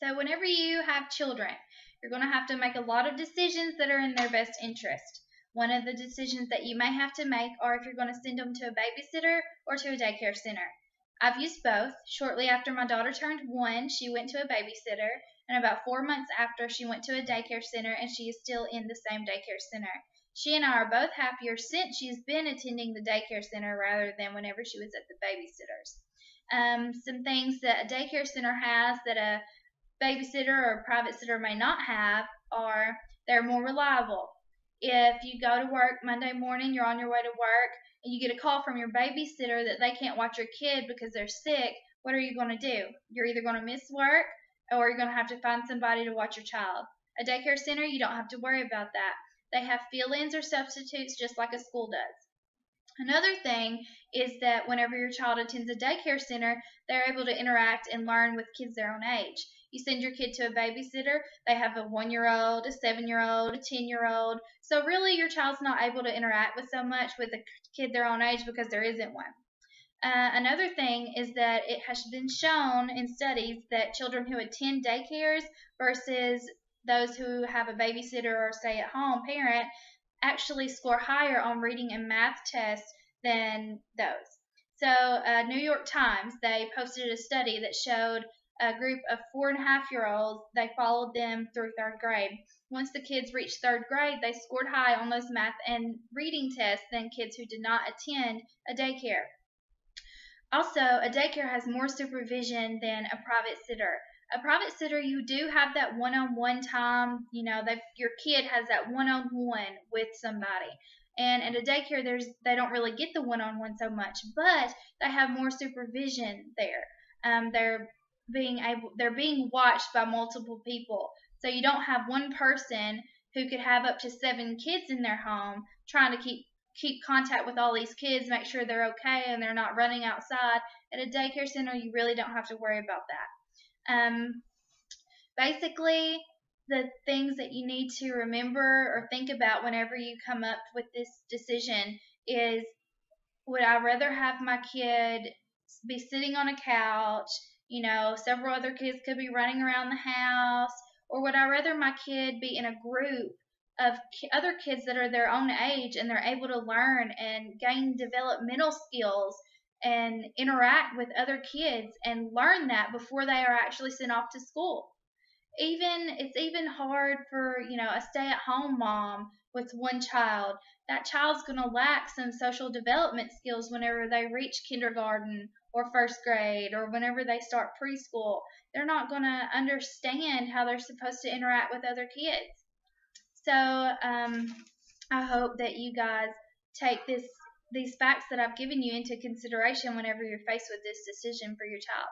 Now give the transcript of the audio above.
So whenever you have children, you're going to have to make a lot of decisions that are in their best interest. One of the decisions that you may have to make are if you're going to send them to a babysitter or to a daycare center. I've used both. Shortly after my daughter turned 1, she went to a babysitter, and about 4 months after, she went to a daycare center, and she is still in the same daycare center. She and I are both happier since she's been attending the daycare center rather than whenever she was at the babysitter's. Some things that a daycare center has that a babysitter or private sitter may not have are they're more reliable. If you go to work Monday morning, you're on your way to work, and you get a call from your babysitter that they can't watch your kid because they're sick, what are you going to do? You're either going to miss work or you're going to have to find somebody to watch your child. A daycare center, you don't have to worry about that. They have fill-ins or substitutes just like a school does. Another thing is that whenever your child attends a daycare center, they're able to interact and learn with kids their own age. You send your kid to a babysitter, they have a 1-year-old, a 7-year-old, a 10-year-old. So really your child's not able to interact with so much with a kid their own age because there isn't one. Another thing is that it has been shown in studies that children who attend daycares versus those who have a babysitter or stay-at-home parent actually score higher on reading and math tests than those. So New York Times, they posted a study that showed a group of 4.5-year-olds, they followed them through 3rd grade. Once the kids reached 3rd grade, they scored high on those math and reading tests than kids who did not attend a daycare. Also, a daycare has more supervision than a private sitter. A private sitter, you do have that one-on-one time, your kid has that one-on-one with somebody. And at a daycare, they don't really get the one-on-one so much, but they have more supervision there. They're being watched by multiple people. So you don't have one person who could have up to 7 kids in their home trying to keep contact with all these kids, make sure they're okay and they're not running outside. At a daycare center, you really don't have to worry about that. Basically, the things that you need to remember or think about whenever you come up with this decision is, would I rather have my kid be sitting on a couch, several other kids could be running around the house, or would I rather my kid be in a group of other kids that are their own age and they're able to learn and gain developmental skills and interact with other kids and learn that before they are actually sent off to school. It's even hard for a stay-at-home mom with one child. That child's going to lack some social development skills whenever they reach kindergarten or 1st grade or whenever they start preschool. They're not going to understand how they're supposed to interact with other kids. So I hope that you guys take these facts that I've given you into consideration whenever you're faced with this decision for your child.